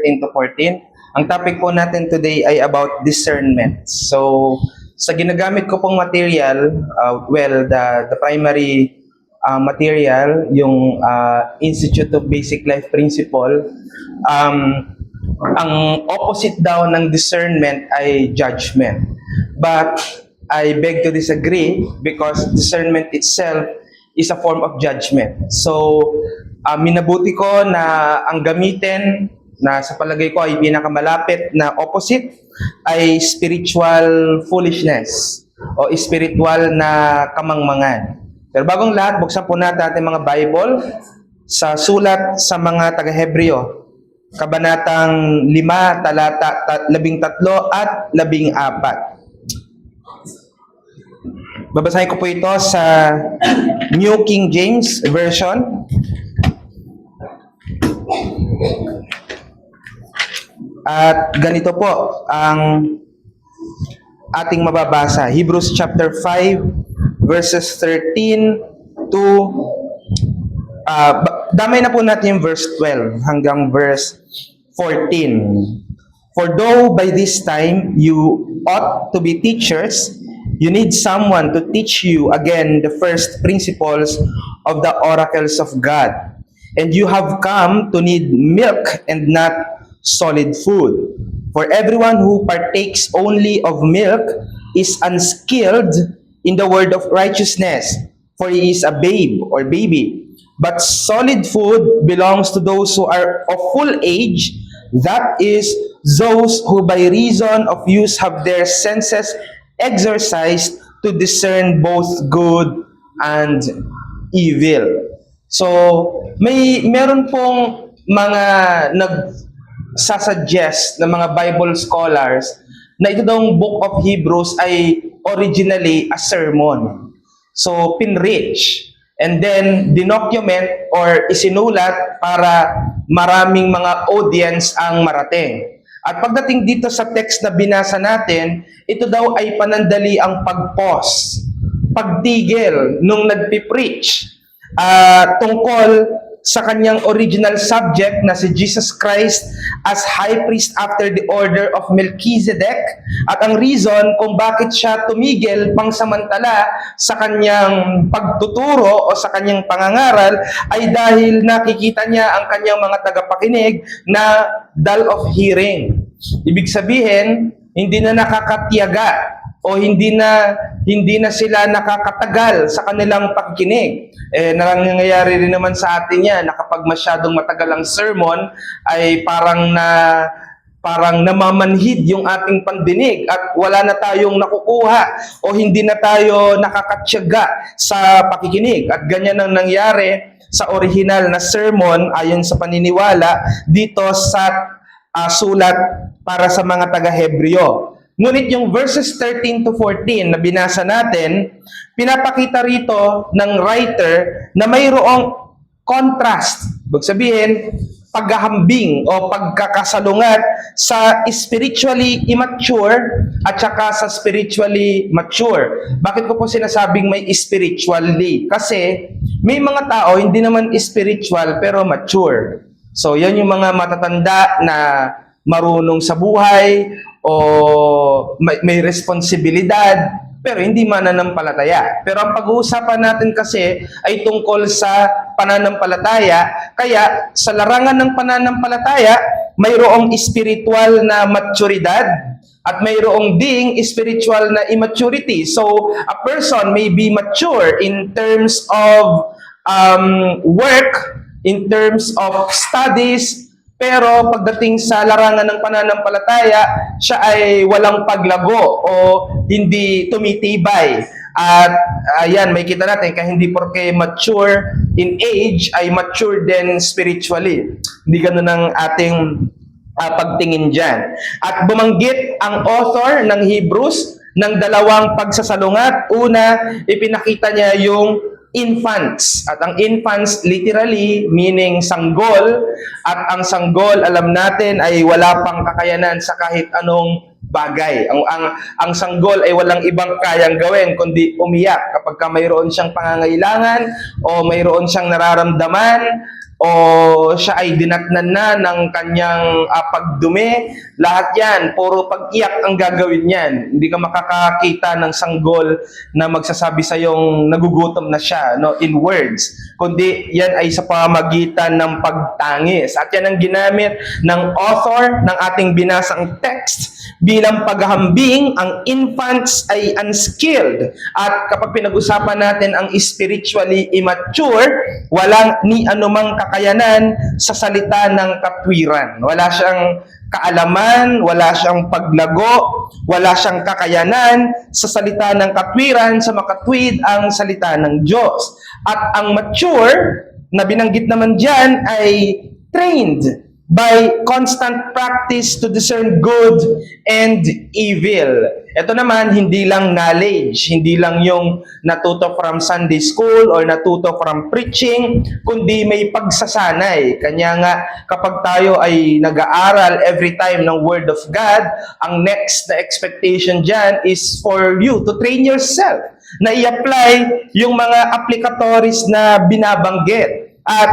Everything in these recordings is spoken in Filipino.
13 to 14. Ang topic po natin today ay about discernment. So, sa ginagamit ko pong material, the primary material, yung Institute of Basic Life Principle, ang opposite daw ng discernment ay judgment. But I beg to disagree because discernment itself is a form of judgment. So, minabuti ko na ang gamitin na sa palagay ko ay pinakamalapit na opposite ay spiritual foolishness o spiritual na kamangmangan. Pero bagong lahat, buksan po natin ating mga Bible sa sulat sa mga taga-Hebreo, Kabanatang 5, talata 13 at 14. Babasahin ko po ito sa New King James Version. At ganito po ang ating mababasa. Hebrews chapter 5 verses 13 to damay na po natin yung verse 12 hanggang verse 14. For though by this time you ought to be teachers, you need someone to teach you again the first principles of the oracles of God. And you have come to need milk and not solid food. For everyone who partakes only of milk is unskilled in the word of righteousness, for he is a babe or baby. But solid food belongs to those who are of full age, that is, those who by reason of use have their senses exercised to discern both good and evil. So, meron pong mga nagsasuggest na mga Bible scholars na ito daw Book of Hebrews ay originally a sermon. So, pinrich. And then, dinocument or isinulat para maraming mga audience ang marating. At pagdating dito sa text na binasa natin, ito daw ay panandali ang pag-pause, pagtigil nung nagpipreach tungkol sa kanyang original subject na si Jesus Christ as high priest after the order of Melchizedek, at ang reason kung bakit siya tumigil pangsamantala sa kanyang pagtuturo o sa kanyang pangangaral ay dahil nakikita niya ang kanyang mga tagapakinig na dull of hearing. Ibig sabihin, hindi na nakakatiyaga o hindi na sila nakakatagal sa kanilang pakikinig. Nangyayari rin naman sa atin yan na kapag masyadong matagal ang sermon ay parang namamanhid yung ating pandinig at wala na tayong nakukuha o hindi na tayo nakakatiyaga sa pakikinig. At ganyan ang nangyari sa original na sermon ayon sa paniniwala dito sa sulat para sa mga taga-Hebreo. Ngunit yung verses 13 to 14 na binasa natin, pinapakita rito ng writer na mayroong contrast. Ibig sabihin, paghahambing o pagkakasalungat sa spiritually immature at saka sa spiritually mature. Bakit ko po sinasabing may spiritually? Kasi may mga tao hindi naman spiritual pero mature. So yan yung mga matatanda na marunong sa buhay o may responsibilidad pero hindi mananampalataya. Pero ang pag-uusapan natin kasi ay tungkol sa pananampalataya. Kaya sa larangan ng pananampalataya, mayroong spiritual na maturidad at mayroong ding spiritual na immaturity. So a person may be mature in terms of work, in terms of studies, pero pagdating sa larangan ng pananampalataya, siya ay walang paglago o hindi tumitibay. At ayan, may kita natin, kaya hindi porke mature in age, ay mature din spiritually. Hindi ganun ang ating pagtingin dyan. At bumanggit ang author ng Hebrews ng dalawang pagsasalungat. Una, ipinakita niya yung infants. At ang infants literally meaning sanggol, at ang sanggol alam natin ay wala pang kakayanan sa kahit anong bagay. Ang sanggol ay walang ibang kayang gawin kundi umiyak kapag mayroon siyang pangangailangan o mayroon siyang nararamdaman o siya ay dinatnan na ng kanyang pagdumi, lahat yan, puro pag-iyak ang gagawin yan. Hindi ka makakakita ng sanggol na magsasabi sa yung nagugutom na siya, no, in words, kundi yan ay sa pamamagitan ng pagtangis. At yan ang ginamit ng author ng ating binasang text bilang paghahambing. Ang infants ay unskilled. At kapag pinag-usapan natin ang spiritually immature, walang ni anumang kakayanan sa salita ng katwiran. Wala siyang kaalaman, wala siyang paglago, wala siyang kakayanan sa salita ng katwiran, sa makatwid ang salita ng Diyos. At ang mature na binanggit naman dyan ay trained by constant practice to discern good and evil. Ito naman, hindi lang knowledge, hindi lang yung natuto from Sunday school or natuto from preaching, kundi may pagsasanay. Kanya nga, kapag tayo ay nag-aaral every time ng Word of God, ang next na expectation dyan is for you to train yourself, na i-apply yung mga applicatories na binabanggit. At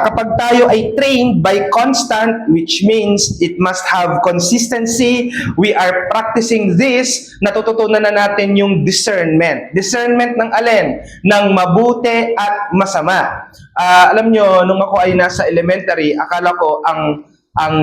kapag tayo ay trained by constant, which means it must have consistency, we are practicing this, natututunan na natin yung discernment. Discernment ng alin? Ng mabuti at masama. Alam nyo, nung ako ay nasa elementary, akala ko ang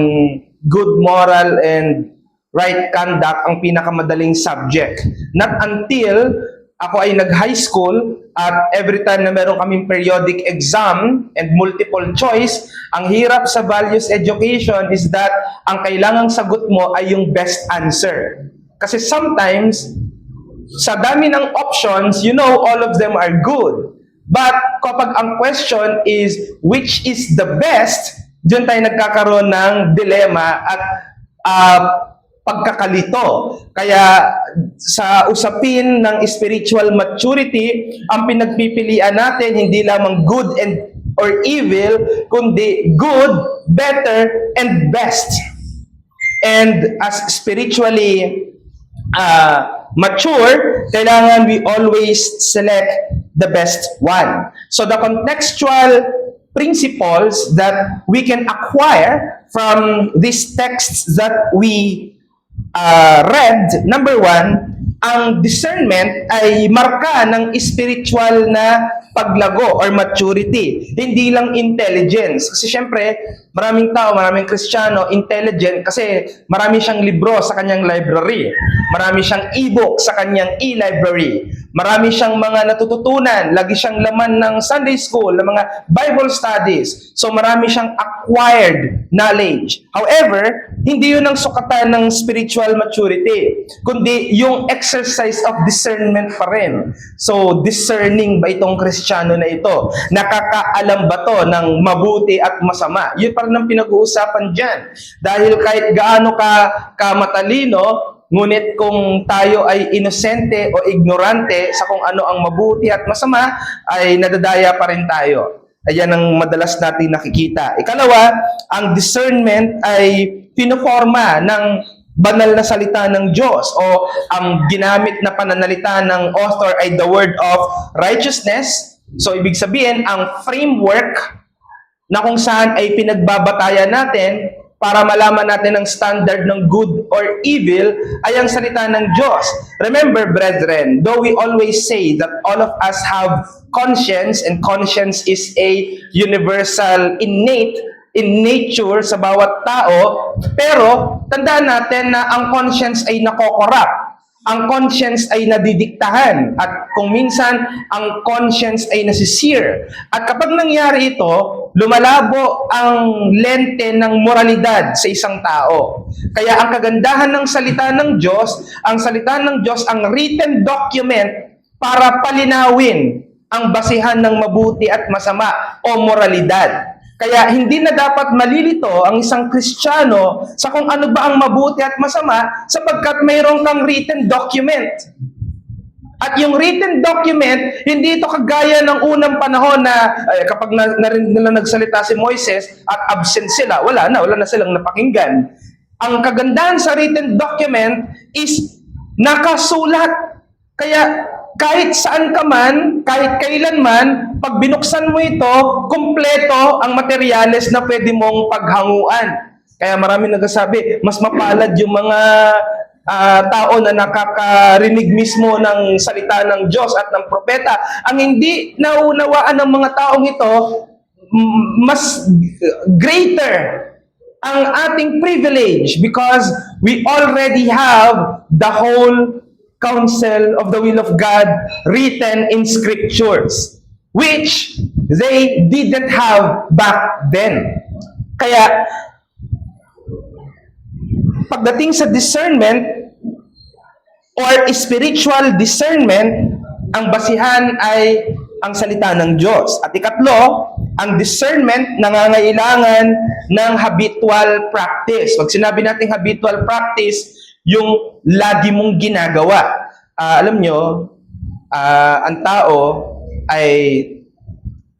good moral and right conduct ang pinakamadaling subject. Not until ako ay nag-high school at every time na meron kaming periodic exam and multiple choice, ang hirap sa values education is that ang kailangang sagot mo ay yung best answer. Kasi sometimes, sa dami ng options, you know all of them are good. But kapag ang question is, which is the best, dyan tayo nagkakaroon ng dilema at pagkakalito. Kaya sa usapin ng spiritual maturity, ang pinagpipilian natin hindi lamang good and or evil, kundi good, better, and best. And as spiritually mature, kailangan we always select the best one. So the contextual principles that we can acquire from these texts that we read, number one, ang discernment ay marka ng spiritual na paglago or maturity. Hindi lang intelligence. Kasi syempre, maraming tao, maraming Kristiyano, intelligent kasi marami siyang libro sa kanyang library. Marami siyang e-book sa kanyang e-library. Marami siyang mga natututunan. Lagi siyang laman ng Sunday school, ng mga Bible studies. So marami siyang acquired knowledge. However, hindi yun ang sukatan ng spiritual maturity, kundi yung exercise of discernment pa rin. So, discerning ba itong Kristiyano na ito? Nakakaalam ba to ng mabuti at masama? Yun pa rin ang pinag-uusapan dyan. Dahil kahit gaano ka matalino, ngunit kung tayo ay inosente o ignorante sa kung ano ang mabuti at masama, ay nadadaya pa rin tayo. Ayan ang madalas natin nakikita. Ikalawa, ang discernment ay pinoforma ng banal na salita ng Diyos o ang ginamit na pananalita ng author ay the word of righteousness. So, ibig sabihin, ang framework na kung saan ay pinagbabatayan natin para malaman natin ang standard ng good or evil ay ang salita ng Diyos. Remember, brethren, though we always say that all of us have conscience, and conscience is a universal, innate in nature sa bawat tao, pero tandaan natin na ang conscience ay nakokorrupt. Ang conscience ay nadidiktahan at kung minsan ang conscience ay nasisir. At kapag nangyari ito, lumalabo ang lente ng moralidad sa isang tao. Kaya ang kagandahan ng salita ng Diyos, ang salita ng Diyos ang written document para palinawin ang basihan ng mabuti at masama o moralidad. Kaya hindi na dapat malilito ang isang Kristiyano sa kung ano ba ang mabuti at masama sapagkat mayroon kang written document. At yung written document, hindi ito kagaya ng unang panahon na kapag narinig nila nagsalita si Moises at absent sila, wala na silang napakinggan. Ang kagandahan sa written document is nakasulat. Kaya kahit saan ka man, kahit kailan man, pag binuksan mo ito, kumpleto ang materyales na pwede mong paghanguan. Kaya marami nagsasabi, mas mapalad yung mga tao na nakakarinig mismo ng salita ng Diyos at ng propeta. Ang hindi naunawaan ng mga taong ito, mas greater ang ating privilege because we already have the whole counsel of the will of God written in scriptures, which they didn't have back then. Kaya, pagdating sa discernment or spiritual discernment, ang basihan ay ang salita ng Diyos. At ikatlo, ang discernment nangangailangan ng habitual practice. Pag sinabi natin habitual practice, yung lagi mong ginagawa. Alam nyo, ang tao ay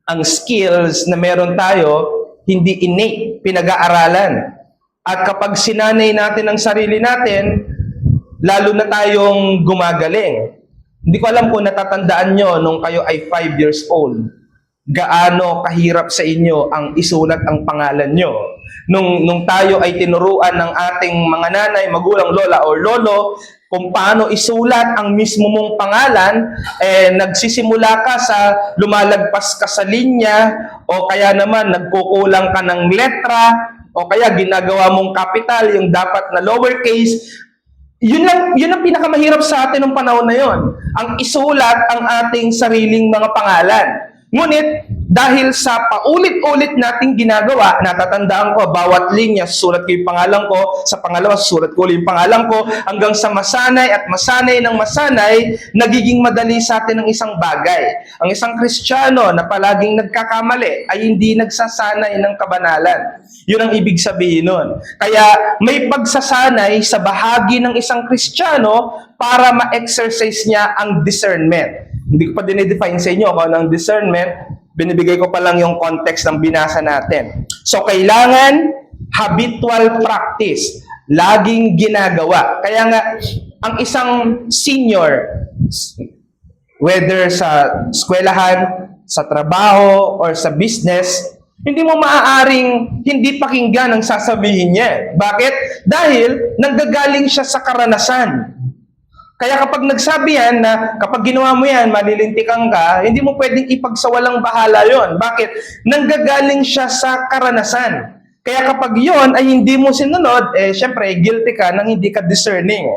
ang skills na meron tayo, hindi innate, pinag-aaralan. At kapag sinanay natin ang sarili natin, lalo na tayong gumagaling. Hindi ko alam kung natatandaan nyo nung kayo ay 5 years old, gaano kahirap sa inyo ang isulat ang pangalan nyo. Nung tayo ay tinuruan ng ating mga nanay, magulang, lola o lolo, kung paano isulat ang mismo mong pangalan, nagsisimula ka sa lumalagpas ka sa linya, o kaya naman nagkukulang ka ng letra, o kaya ginagawa mong capital, yung dapat na lowercase. Yun ang pinakamahirap sa atin ng panahon na yon. Ang isulat ang ating sariling mga pangalan. Ngunit, dahil sa paulit-ulit nating ginagawa, natatandaan ko, bawat linya, susulat ko yung pangalan ko, sa pangalawa, susulat ko ulit yung pangalan ko, hanggang sa masanay at masanay ng masanay, nagiging madali sa atin ang isang bagay. Ang isang Kristiyano na palaging nagkakamali ay hindi nagsasanay ng kabanalan. Yun ang ibig sabihin nun. Kaya may pagsasanay sa bahagi ng isang Kristiyano para ma-exercise niya ang discernment. Hindi ko pa dinidefine sa inyo kung anong discernment, binibigay ko pa lang yung context ng binasa natin. So, kailangan habitual practice, laging ginagawa. Kaya nga, ang isang senior, whether sa eskwelahan, sa trabaho, or sa business, hindi mo maaaring hindi pakinggan ang sasabihin niya. Bakit? Dahil nanggagaling siya sa karanasan. Kaya kapag nagsabi yan na kapag ginawa mo yan, malilintikan ka, hindi mo pwedeng ipagsawalang bahala yon. Bakit? Nanggagaling siya sa karanasan. Kaya kapag yon ay hindi mo sinunod, syempre, guilty ka nang hindi ka discerning.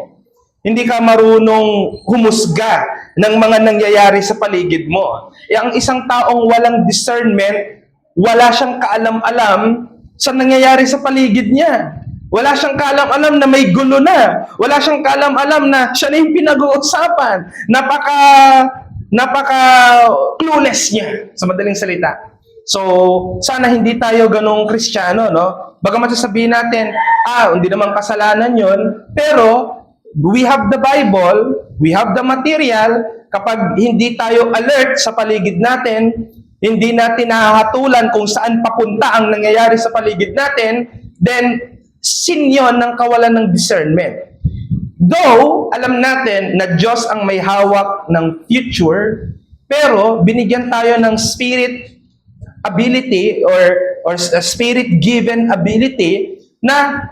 Hindi ka marunong humusga ng mga nangyayari sa paligid mo. Ang isang taong walang discernment, wala siyang kaalam-alam sa nangyayari sa paligid niya. Wala siyang kaalam-alam na may gulo na. Wala siyang kaalam-alam na siya na yung pinag-uusapan. Napaka-clueless niya, sa madaling salita. So, sana hindi tayo ganong Kristiyano, no? Bagamat sasabihin natin, hindi naman kasalanan yon, pero we have the Bible, we have the material. Kapag hindi tayo alert sa paligid natin, hindi natin nahahatulan kung saan papunta ang nangyayari sa paligid natin, then sin yon ng kawalan ng discernment. Though, alam natin na Diyos ang may hawak ng future, pero binigyan tayo ng spirit ability or spirit-given ability na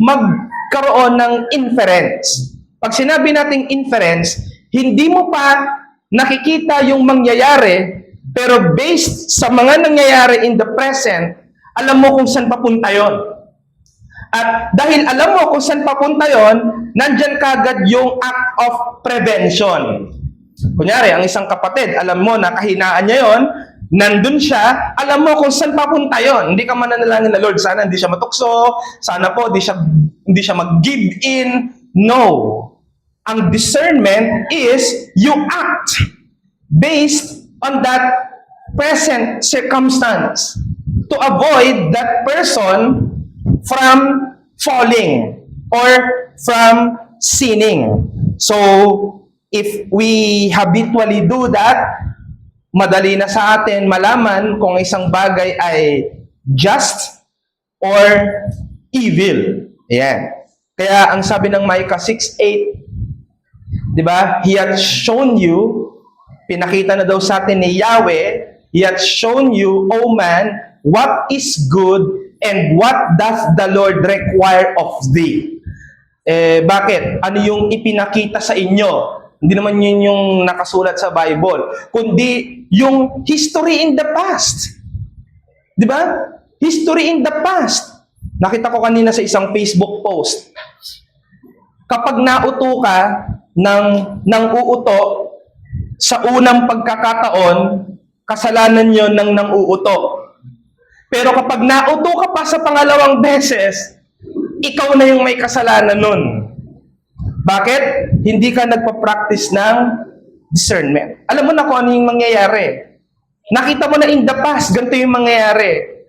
magkaroon ng inference. Pag sinabi nating inference, hindi mo pa nakikita yung mangyayari, pero based sa mga nangyayari in the present, alam mo kung saan papunta yon. At dahil alam mo kung saan papunta yon, nandyan kagad yung act of prevention. Kunyari, ang isang kapatid, alam mo na kahinaan niya yon, nandun siya, alam mo kung saan papunta yon. Hindi ka mananalangin na, Lord, sana hindi siya matukso, sana po hindi siya mag-give in. No. Ang discernment is you act based on that present circumstance to avoid that person from falling or from sinning. So, if we habitually do that, madali na sa atin malaman kung isang bagay ay just or evil. Ayan. Kaya ang sabi ng Micah 6:8, di ba? He hath shown you Pinakita na daw sa atin ni Yahweh, He hath shown you, O man, what is good and what doth the Lord require of thee. Bakit? Ano yung ipinakita sa inyo? Hindi naman yun yung nakasulat sa Bible, kundi yung history in the past. Di ba? History in the past. Nakita ko kanina sa isang Facebook post. Kapag nauto ka ng uuto, sa unang pagkakataon, kasalanan yon ng uuto. Pero kapag nauto ka pa sa pangalawang beses, ikaw na yung may kasalanan nun. Bakit? Hindi ka nagpa-practice ng discernment. Alam mo na kung ano yung mangyayari. Nakita mo na in the past, ganito yung mangyayari.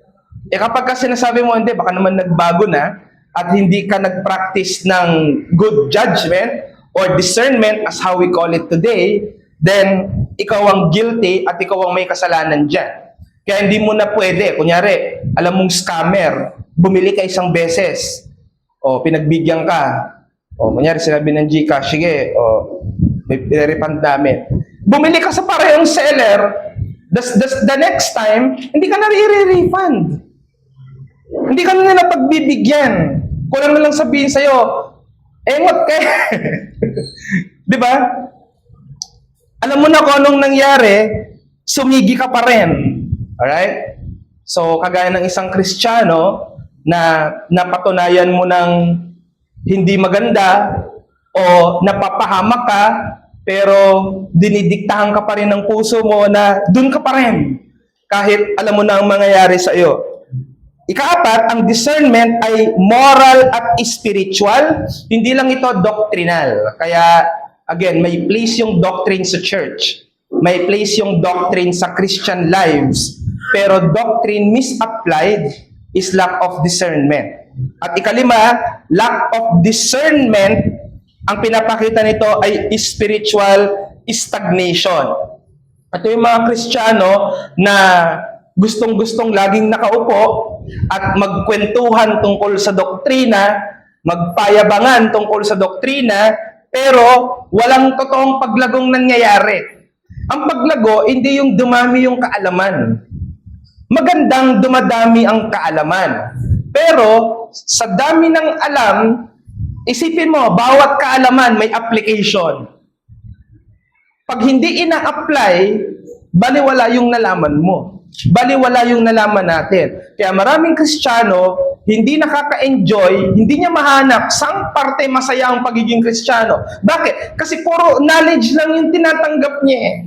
Kapag ka sinasabi mo, hindi, baka naman nagbago na, at hindi ka nag-practice ng good judgment or discernment, as how we call it today, then ikaw ang guilty at ikaw ang may kasalanan dyan. Kaya hindi mo na pwede. Kunyari, alam mong scammer, bumili ka isang beses, o pinagbigyan ka, o kunyari sinabi ng Gcash, sige, o may pinarepand namin. Bumili ka sa parehong seller, the next time, hindi ka na i-refund. Hindi ka na nila pagbibigyan. Kulang na lang sabihin sa'yo, engot ka. Di ba? Alam mo na kung anong nangyari, sumigi ka pa rin. Alright? So, kagaya ng isang Kristiyano na napatunayan mo ng hindi maganda o napapahamak ka, pero dinidiktahan ka pa rin ng puso mo na dun ka pa rin. Kahit alam mo na ang mangyayari sa iyo. Ikaapat, ang discernment ay moral at spiritual. Hindi lang ito doctrinal. Kaya, again, may place yung doctrine sa church. May place yung doctrine sa Christian lives. Pero doctrine misapplied is lack of discernment. At ikalima, lack of discernment, ang pinapakita nito ay spiritual stagnation. Ito yung mga Kristiyano na gustong-gustong laging nakaupo at magkwentuhan tungkol sa doktrina, magpayabangan tungkol sa doktrina, pero walang totoong paglagong nangyayari. Ang paglago, hindi yung dumami yung kaalaman. Magandang dumadami ang kaalaman. Pero sa dami ng alam, isipin mo, bawat kaalaman may application. Pag hindi ina-apply, baliwala yung nalaman mo. Baliwala yung nalaman natin. Kaya maraming Kristiyano, hindi nakaka-enjoy, hindi niya mahanap saang parte masaya ang pagiging Kristiyano. Bakit? Kasi puro knowledge lang yung tinatanggap niya eh.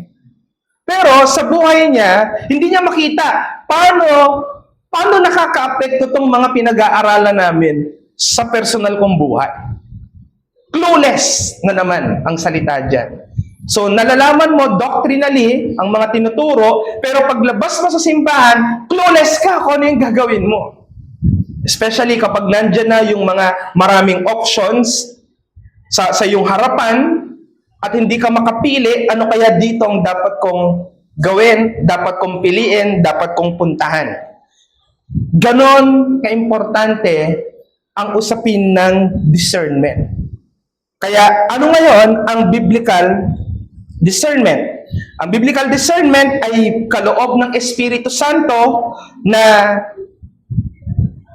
Pero sa buhay niya, hindi niya makita paano nakaka-apekto itong mga pinag-aaralan namin sa personal kong buhay. Clueless na naman ang salita dyan. So, nalalaman mo doctrinally ang mga tinuturo, pero paglabas mo sa simbahan, clueless ka kung ano yung gagawin mo. Especially kapag nandyan na yung mga maraming options sa iyong harapan at hindi ka makapili, ano kaya dito ang dapat kong gawin, dapat kong piliin, dapat kong puntahan. Ganon kaimportante ang usapin ng discernment. Kaya ano ngayon ang biblical discernment? Ang biblical discernment ay kaloob ng Espiritu Santo na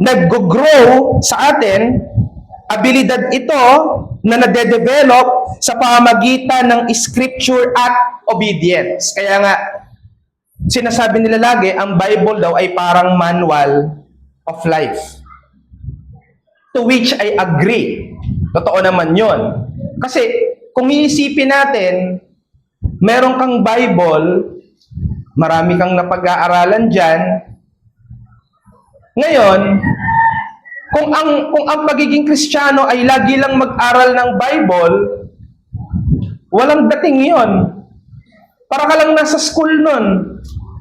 nag-grow sa atin, abilidad ito na nade-develop sa pamamagitan ng scripture at obedience. Kaya nga, sinasabi nila lagi, ang Bible daw ay parang manual of life. To which I agree. Totoo naman yon. Kasi kung iisipin natin, meron kang Bible, marami kang napag-aaralan dyan. Ngayon, kung ang pagiging Kristiyano ay lagi lang mag-aral ng Bible, walang dating yon. Para ka lang nasa school nun.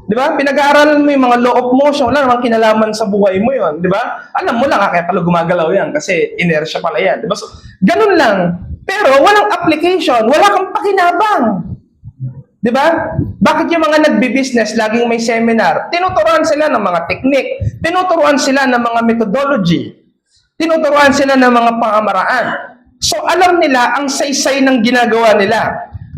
Di ba? Pinag-aaralan mo yung mga law of motion, wala namang kinalaman sa buhay mo yon, di ba? Alam mo lang, kaya pala gumagalaw yan kasi inertia pala yan. Di ba? So, ganun lang. Pero walang application, wala kang pakinabang. Di ba? Bakit yung mga nagbi-business, laging may seminar? Tinuturuan sila ng mga technique, tinuturuan sila ng mga methodology, tinuturuan sila ng mga pangamaraan. So, alam nila ang saysay ng ginagawa nila.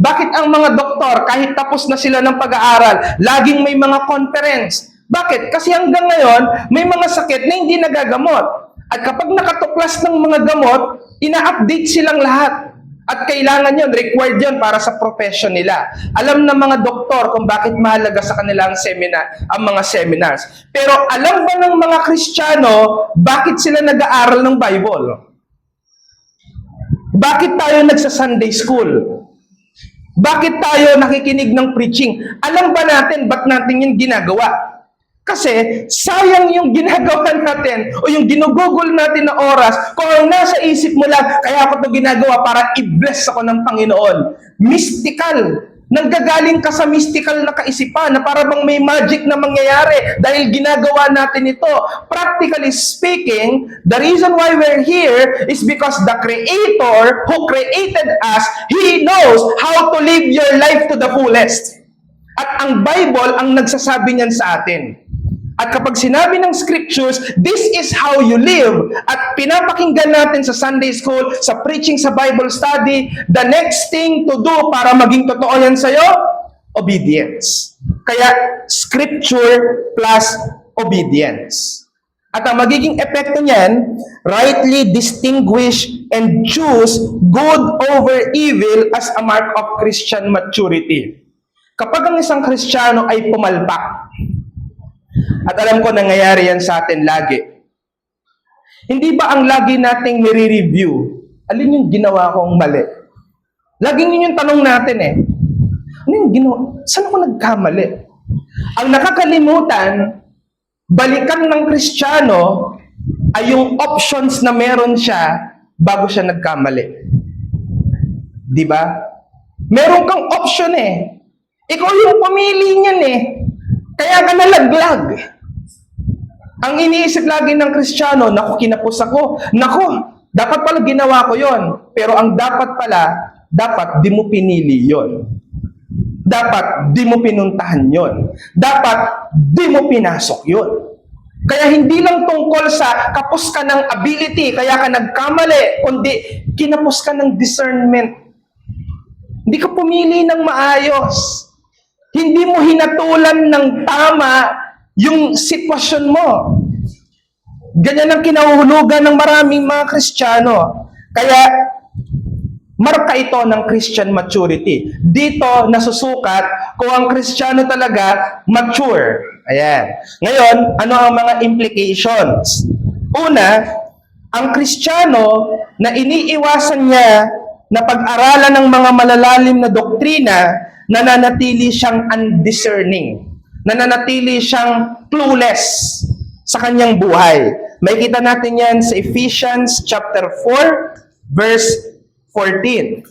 Bakit ang mga doktor, kahit tapos na sila ng pag-aaral, laging may mga conference? Bakit? Kasi hanggang ngayon, may mga sakit na hindi nagagamot. At kapag nakatuklas ng mga gamot, ina-update silang lahat. At kailangan yun, required yun para sa profession nila. Alam ng mga doktor kung bakit mahalaga sa kanilang ang mga seminars. Pero alam ba ng mga Kristiyano, bakit sila nag-aaral ng Bible? Bakit tayo nagsa-Sunday school? Bakit tayo nakikinig ng preaching? Alam ba natin ba't natin yung ginagawa? Kasi sayang yung ginagawa natin o yung ginugugol natin na oras kung ang nasa isip mo lang, kaya ako ito ginagawa para i-bless ako ng Panginoon. Mystical. Nanggagaling ka sa mystical na kaisipan na para bang may magic na mangyayari dahil ginagawa natin ito. Practically speaking, the reason why we're here is because the Creator who created us, He knows how to live your life to the fullest. At ang Bible ang nagsasabi niyan sa atin. At kapag sinabi ng scriptures, this is how you live, at pinapakinggan natin sa Sunday school, sa preaching, sa Bible study, the next thing to do para maging totoo yan sa'yo, obedience. Kaya, scripture plus obedience. At ang magiging epekto niyan, rightly distinguish and choose good over evil as a mark of Christian maturity. Kapag ang isang Kristiyano ay pumalpak, at alam ko nangyayari yan sa atin lagi. Hindi ba ang lagi nating nire-review, alin yung ginawa kong mali? Laging yun yung tanong natin eh. Ano yung ginawa? Saan ako nagkamali? Ang nakakalimutan, balikan ng Kristiyano ay yung options na meron siya bago siya nagkamali. Di ba? Meron kang option eh. Ikaw yung pumili niyan eh. Kaya ka nalaglag. Ang iniisip lagi ng Kristiyano, naku, kinapos ako. Naku, dapat pala ginawa ko yon. Pero ang dapat pala, dapat di mo pinili yon. Dapat di mo pinuntahan yon. Dapat di mo pinasok yon. Kaya hindi lang tungkol sa kapos ka ng ability, kaya ka nagkamali, kundi kinapos ka ng discernment. Hindi ka pumili ng maayos. Hindi mo hinatulan ng tama yung sitwasyon mo. Ganyan ang kinauhulugan ng maraming mga Kristiyano. Kaya, marka ito ng Christian maturity. Dito, nasusukat kung ang Kristiyano talaga mature. Ayan. Ngayon, ano ang mga implications? Una, ang Kristiyano na iniiwasan niya na pag-aralan ng mga malalalim na doktrina, nananatili siyang undiscerning. Nananatili siyang clueless sa kanyang buhay. May kita natin yan sa Ephesians chapter 4, verse 14.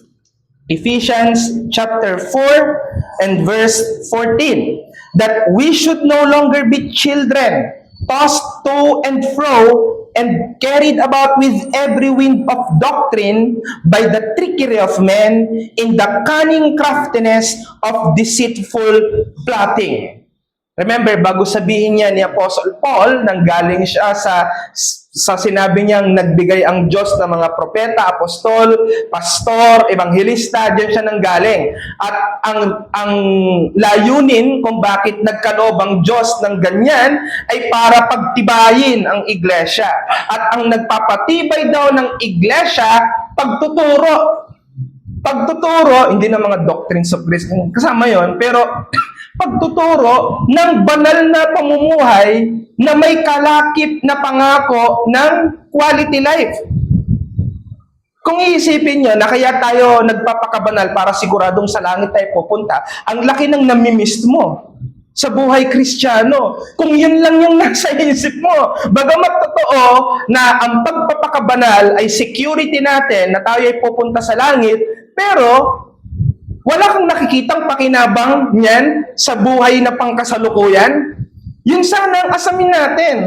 Ephesians chapter 4 and verse 14. That we should no longer be children, tossed to and fro, and carried about with every wind of doctrine by the trickery of men in the cunning craftiness of deceitful plotting. Remember, bago sabihin niya ni Apostle Paul, nanggaling siya sa sinabi niyang nagbigay ang Diyos ng mga propeta, apostol, pastor, evangelista, diyan siya nanggaling. At ang layunin kung bakit nagkaloob ang Diyos ng ganyan ay para pagtibayin ang iglesia. At ang nagpapatibay daw ng iglesia, pagtuturo. Pagtuturo, hindi na mga doctrines of Christ, kasama yon, pero pagtuturo ng banal na pamumuhay na may kalakip na pangako ng quality life. Kung iisipin nyo na kaya tayo nagpapakabanal para siguradong sa langit tayo pupunta, ang laki ng namimiss mo sa buhay Kristiyano. Kung yun lang yung nasa isip mo, bagamat totoo na ang pagpapakabanal ay security natin na tayo ay pupunta sa langit, pero wala kang nakikitang pakinabang niyan sa buhay na pangkasalukuyan? Yun sana ang asamin natin.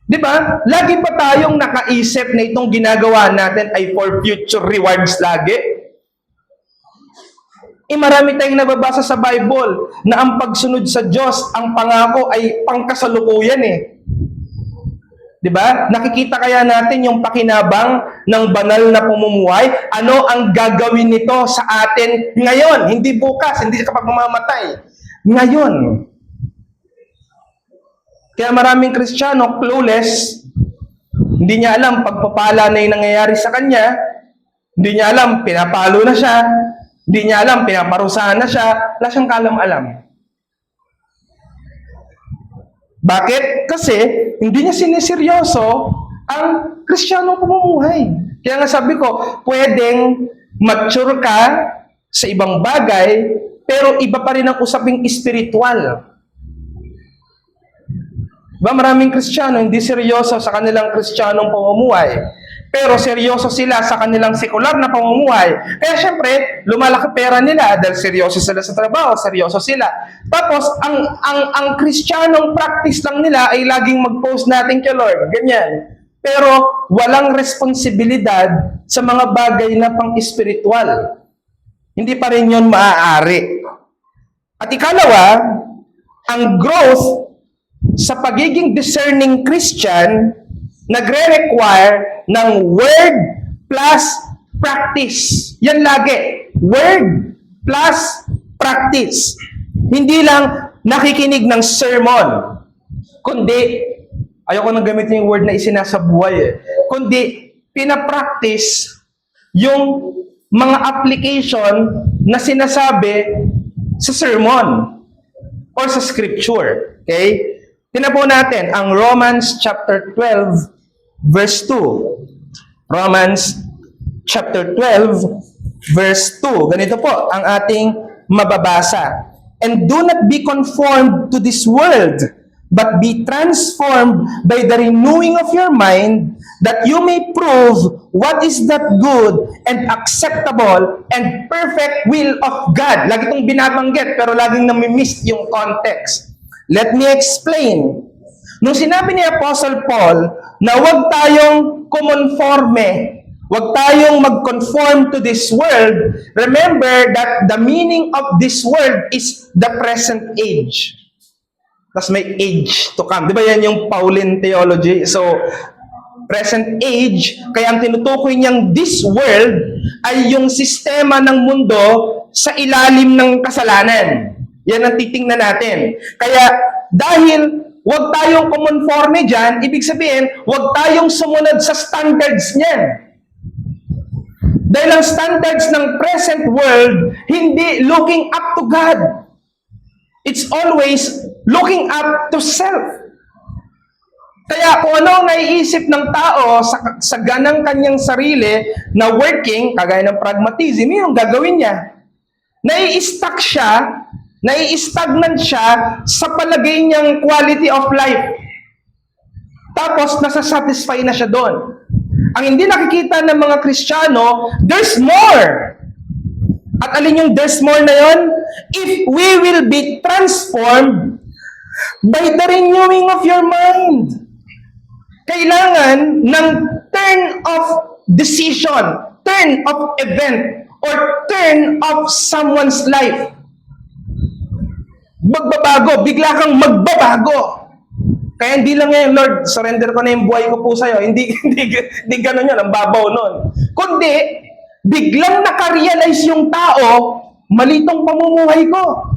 Di ba? Lagi pa tayong nakaisip na itong ginagawa natin ay for future rewards lagi. Marami tayong nababasa sa Bible na ang pagsunod sa Diyos, ang pangako ay pangkasalukuyan eh. 'Di ba? Nakikita kaya natin yung pakinabang ng banal na pamumuhay? Ano ang gagawin nito sa atin ngayon? Hindi bukas, hindi kapag mamamatay. Ngayon. Kaya maraming Kristiyano, clueless, hindi niya alam pagpapala na yung nangyayari sa kanya, hindi niya alam pinapalo na siya, hindi niya alam pinaparusahan na siya, wala siyang kalam-alam. Bakit? Kasi hindi niya siniseryoso ang Kristiyanong pamumuhay. Kaya nga sabi ko, pwedeng mature ka sa ibang bagay, pero iba pa rin ang usaping espiritual. Diba, maraming Kristiyano hindi seryoso sa kanilang Kristiyanong pamumuhay, pero seryoso sila sa kanilang sekular na pamumuhay. Kaya syempre, lumalaki pera nila dahil seryoso sila sa trabaho, seryoso sila. Tapos, ang Kristiyanong practice lang nila ay laging mag-post natin kay Lord. Ganyan. Pero, walang responsibilidad sa mga bagay na pang-espiritual. Hindi pa rin yun maaari. At ikalawa, ang growth sa pagiging discerning Christian, nagre-require ng word plus practice. Yan lagi. Word plus practice. Hindi lang nakikinig ng sermon, kundi, ayoko nang gamitin yung word na isinasabuhay kundi pinapractice yung mga application na sinasabi sa sermon or sa scripture. Okay? Tingnan po natin ang Romans chapter 12 verse 2. Romans chapter 12 verse 2. Ganito po ang ating mababasa. And do not be conformed to this world, but be transformed by the renewing of your mind, that you may prove what is that good and acceptable and perfect will of God. Lagi itong binabanggit, pero laging nami-miss yung context. Let me explain. Nung sinabi ni Apostle Paul na huwag tayong kumonforme, huwag tayong mag-conform to this world, remember that the meaning of this world is the present age. Tapos may age to come. Di ba yan yung Pauline theology? So, present age, kaya ang tinutukoy niyang this world ay yung sistema ng mundo sa ilalim ng kasalanan. Yan ang titingnan natin. Kaya dahil huwag tayong kumonforme dyan, ibig sabihin, huwag tayong sumunod sa standards niyan. Dahil ang standards ng present world, hindi looking up to God. It's always looking up to self. Kaya kung ano ang naiisip ng tao sa ganang kanyang sarili na working, kagaya ng pragmatism, yun ang gagawin niya. Nai-stuck siya, nai-stagnant siya sa palagay niyang quality of life. Tapos, nasa-satisfy na siya doon. Ang hindi nakikita ng mga Kristiyano, there's more. At alin yung there's more na yon? If we will be transformed by the renewing of your mind. Kailangan ng turn of decision, turn of event, or turn of someone's life. Magbabago, bigla kang magbabago. Kaya hindi lang ngayon, Lord, surrender ko na yung buhay ko po sa'yo. Hindi ganun yun, ang babaw nun. Kundi, biglang nakarealize yung tao, malitong pamumuhay ko.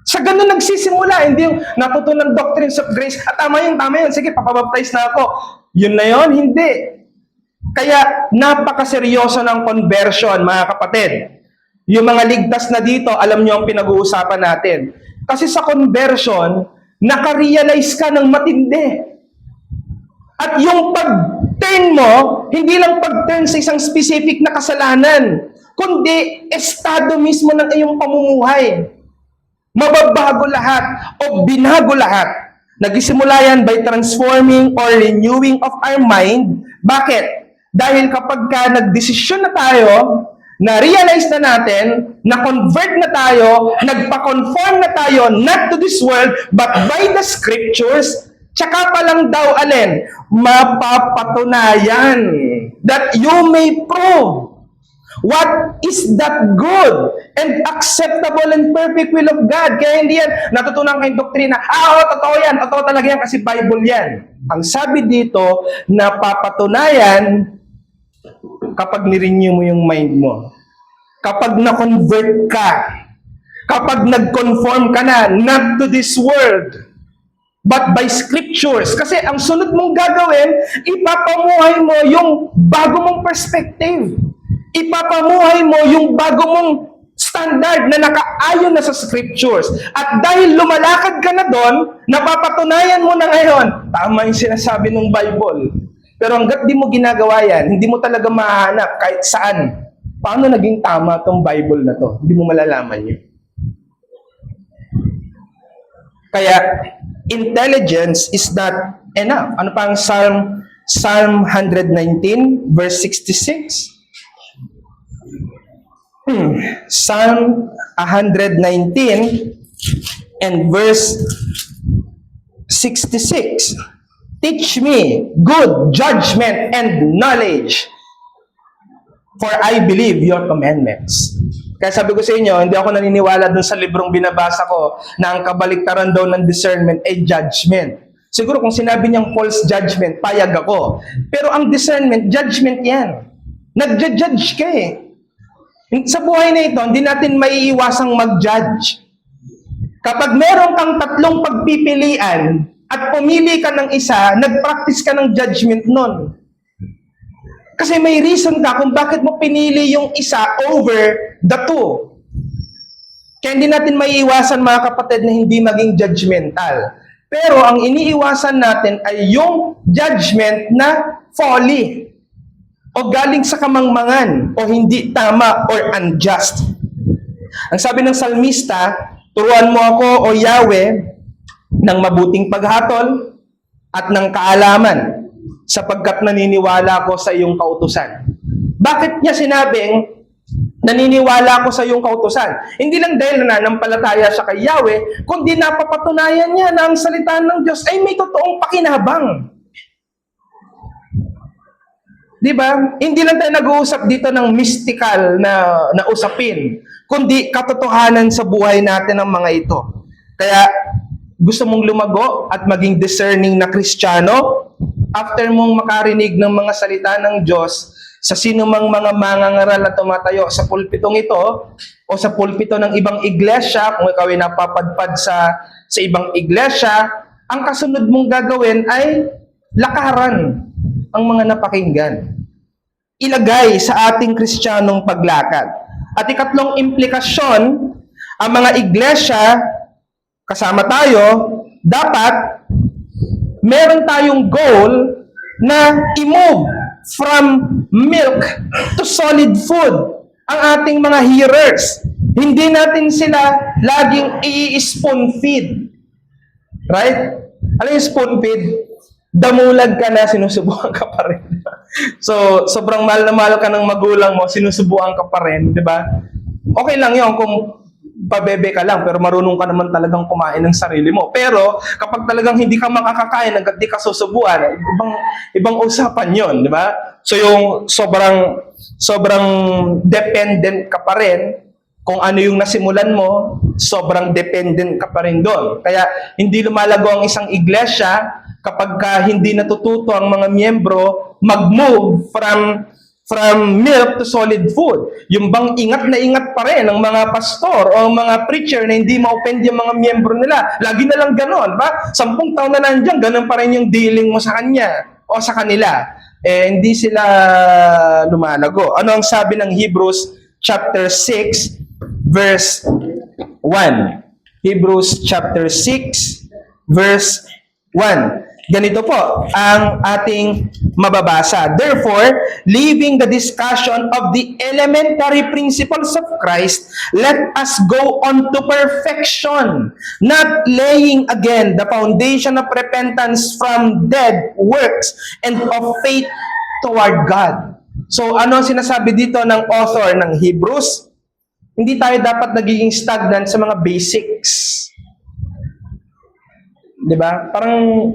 Sa ganun nagsisimula, hindi yung natutunan doctrines of grace. At tama yun, sige, papabaptize na ako. Yun na yun, hindi. Kaya, napakaseryoso ng conversion, mga kapatid. Yung mga ligtas na dito, alam nyo ang pinag-uusapan natin. Kasi sa conversion, nakarealize ka ng matindi. At yung pag-turn mo, hindi lang pag-turn sa isang specific na kasalanan, kundi estado mismo ng iyong pamumuhay. Mababago lahat o binago lahat. Nagsimula yan by transforming or renewing of our mind. Bakit? Dahil kapag ka nagdesisyon na tayo, na-realize na natin, na-convert na tayo, nagpa-conform na tayo, not to this world, but by the scriptures, tsaka pa lang daw alin, mapapatunayan that you may prove What is that good and acceptable and perfect will of God? Kaya hindi yan natutunan kayong doktrina. Oo, totoo yan. Totoo talaga yan kasi Bible yan. Ang sabi dito, napapatunayan kapag nirenew mo yung mind mo. Kapag na-convert ka. Kapag nag-conform ka na, not to this world, but by scriptures. Kasi ang sunod mong gagawin, ipapamuhay mo yung bago mong perspective. Ipapamuhay mo yung bago mong standard na nakaayon na sa scriptures. At dahil lumalakad ka na doon, napapatunayan mo na ngayon, tama yung sinasabi ng Bible. Pero hanggat di mo ginagawa yan, hindi mo talaga mahanap kahit saan. Paano naging tama tong Bible na to? Hindi mo malalaman yun. Kaya, intelligence is not enough. Ano pa ang Psalm 119, verse 66? Psalm 119 and verse 66. Teach me good judgment and knowledge, for I believe your commandments. Kaya sabi ko sa inyo, hindi ako naniniwala dun sa librong binabasa ko na ang kabaliktaran daw ng discernment ay judgment. Siguro kung sinabi niyang false judgment, payag ako. Pero ang discernment, judgment yan. Nagja-judge ka eh. Sa buhay na ito, hindi natin maiiwasang mag-judge. Kapag meron kang tatlong pagpipilian at pumili ka ng isa, nag-practice ka ng judgment nun. Kasi may reason ka kung bakit mo pinili yung isa over the two. Kaya hindi natin maiiwasan mga kapatid na hindi maging judgmental. Pero ang iniiwasan natin ay yung judgment na folly. O galing sa kamangmangan, o hindi tama, or unjust. Ang sabi ng salmista, turuan mo ako, O Yahweh, ng mabuting paghatol at ng kaalaman, sapagkat naniniwala ko sa iyong kautusan. Bakit niya sinabing, naniniwala ko sa iyong kautusan? Hindi lang dahil nananampalataya siya kay Yahweh, kundi napapatunayan niya na ang salita ng Diyos ay may totoong pakinabang. Di ba? Hindi lang tayo nag-uusap dito ng mystical na usapin, kundi katotohanan sa buhay natin ng mga ito. Kaya, gusto mong lumago at maging discerning na Kristiyano, after mong makarinig ng mga salita ng Diyos, sa sino mang mga mangangaral na tumatayo sa pulpitong ito, o sa pulpito ng ibang iglesia, kung ikaw ay napapadpad sa ibang iglesia, ang kasunod mong gagawin ay lakaran ang mga napakinggan. Ilagay sa ating Kristiyanong paglakad. At ikatlong implikasyon, ang mga iglesia, kasama tayo, dapat meron tayong goal na i-move from milk to solid food ang ating mga hearers. Hindi natin sila laging i-spoon feed. Right? Ano yung spoon feed? Damulag ka na, sinusubukan ka pa rin. So, sobrang mahal na mahal ka ng magulang mo, sinusubukan ka pa rin, di ba? Okay lang yun kung pabebe ka lang, pero marunong ka naman talagang kumain ng sarili mo. Pero, kapag talagang hindi ka makakakain, hanggang di ka susubuan, ibang usapan yun, di ba? So, yung sobrang dependent ka pa rin, kung ano yung nasimulan mo, sobrang dependent ka pa rin doon. Kaya, hindi lumalago ang isang iglesia kapag hindi natututo ang mga miyembro mag-move from milk to solid food. Yung bang ingat na ingat pa rin ang mga pastor o mga preacher na hindi ma-offend yung mga miyembro nila. Lagi na lang ganon, ba? 10 taon na nandiyan, ganon pa rin yung dealing mo sa kanya o sa kanila. Hindi sila lumalago. Ano ang sabi ng Hebrews chapter 6, verse 1? Hebrews chapter 6, verse 1. Ganito po ang ating mababasa. Therefore, leaving the discussion of the elementary principles of Christ, let us go on to perfection, not laying again the foundation of repentance from dead works and of faith toward God. So, ano ang sinasabi dito ng author ng Hebrews? Hindi tayo dapat nagiging stagnant sa mga basics. Diba? Parang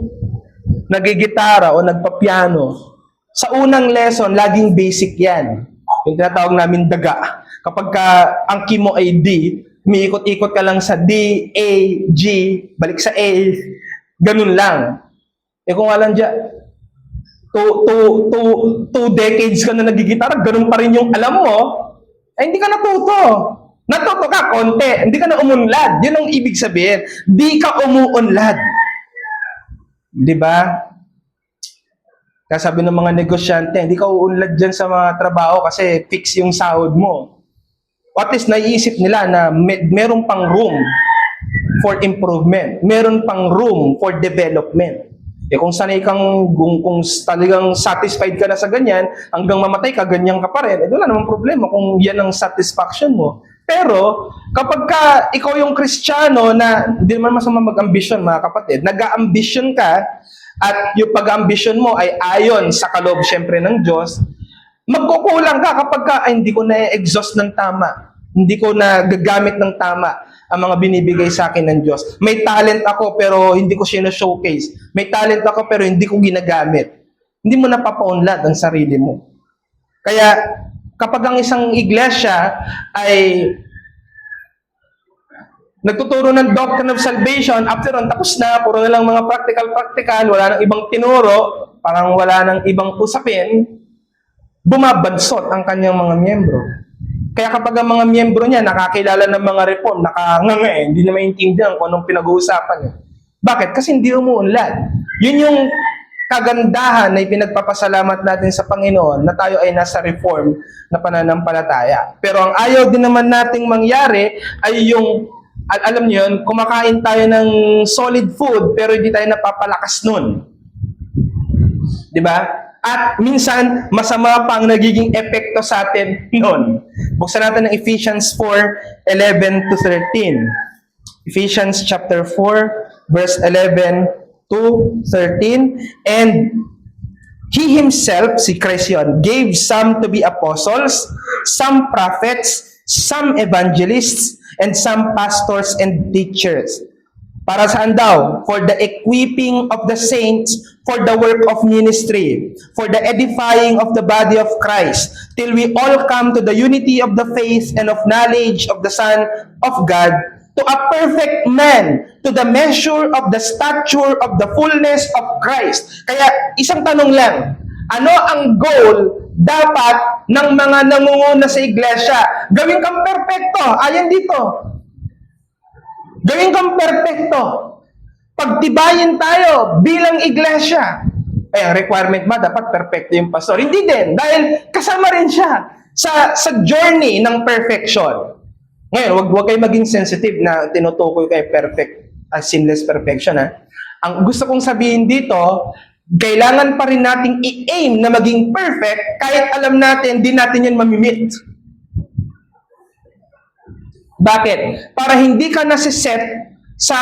nagigitara o nagpapiano. Sa unang lesson, laging basic yan. Yung tinatawag namin daga. Kapag ka ang key mo ay D, umiikot-ikot ka lang sa D, A, G, balik sa A, ganun lang. Kung alam dyan, two decades ka na nagigitara, ganun pa rin yung alam mo, hindi ka natuto. Natuto ka, konti. Hindi ka na umunlad. Yun ang ibig sabihin. Di ka umuunlad. Di ba? Kaya sabi ng mga negosyante, hindi ka uunlad dyan sa mga trabaho kasi fix yung sahod mo. At least naiisip nila na meron pang room for improvement. Meron pang room for development. Kung sanay kang, kung talagang satisfied ka na sa ganyan, hanggang mamatay ka, ganyan ka pa rin, wala namang problema kung yan ang satisfaction mo. Pero, kapag ka ikaw yung Kristiyano na, hindi naman masama mag-ambisyon mga kapatid, nag-a-ambisyon ka, at yung pag-ambisyon mo ay ayon sa kaloob syempre ng Diyos, magkukulang ka kapag ka, ay, hindi ko na-exhaust ng tama. Hindi ko na gagamit ng tama ang mga binibigay sa akin ng Diyos. May talent ako pero hindi ko sino-showcase. May talent ako pero hindi ko ginagamit. Hindi mo napapaunlad ang sarili mo. Kaya kapag ang isang iglesia ay nagtuturo ng doctrine of salvation, after on, tapos na, puro na lang mga practical, wala nang ibang tinuro, parang wala nang ibang usapin, bumabansot ang kanyang mga miyembro. Kaya kapag ang mga miyembro niya nakakilala ng mga reform, hindi na maintindihan kung anong pinag-uusapan niya. Bakit? Kasi hindi umuunlad. Yun yung kagandahan na ipinagpapasalamat natin sa Panginoon na tayo ay nasa reform na pananampalataya. Pero ang ayaw din naman nating mangyari ay yung, alam niyo yun, kumakain tayo ng solid food pero hindi tayo napapalakas nun. Diba? At minsan, masama pa ang nagiging epekto sa atin noon. Buksan natin ng Ephesians 4:11 to 13. Ephesians chapter 4, verse 11 to 13. And He Himself, si Christ yun, gave some to be apostles, some prophets, some evangelists, and some pastors and teachers. Para saan daw? For the equipping of the saints, for the work of ministry, for the edifying of the body of Christ, till we all come to the unity of the faith and of knowledge of the Son of God, to a perfect man, to the measure of the stature of the fullness of Christ. Kaya, isang tanong lang, ano ang goal dapat ng mga nangunguna sa iglesia? Gawin kang perfecto, ayan dito. Gawin kang perfecto. Pagtibayin tayo bilang iglesia. Ang requirement ba dapat perfecto yung pastor? Hindi din. Dahil kasama rin siya sa journey ng perfection. Ngayon, wag kayo maging sensitive na tinutukoy kay perfect, sinless perfection. Ang gusto kong sabihin dito, kailangan pa rin nating i-aim na maging perfect kahit alam natin, di natin yan mamimit. Bakit? Para hindi ka nasiset sa,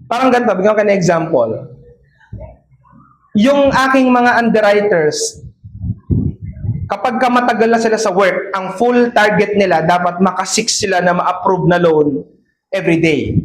parang ganito, bigyan ko ka na example. Yung aking mga underwriters, kapag ka matagal na sila sa work, ang full target nila, dapat maka-6 sila na ma-approve na loan every day.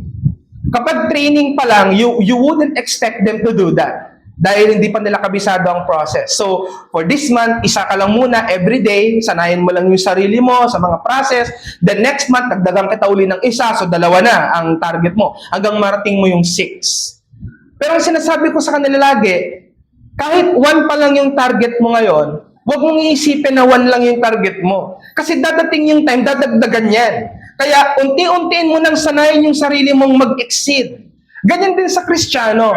Kapag training pa lang, you wouldn't expect them to do that. Dahil hindi pa nila kabisado ang process. So, for this month, isa ka lang muna every day, sanayin mo lang yung sarili mo sa mga process. The next month, dagdagan kita uli ng isa, so 2 na ang target mo. Hanggang marating mo yung 6. Pero ang sinasabi ko sa kanila lagi, kahit 1 pa lang yung target mo ngayon, huwag mong iisipin na 1 lang yung target mo. Kasi dadating yung time, dadagdagan yan. Kaya unti-untiin mo nang sanayin yung sarili mong mag-exceed. Ganyan din sa Kristiyano.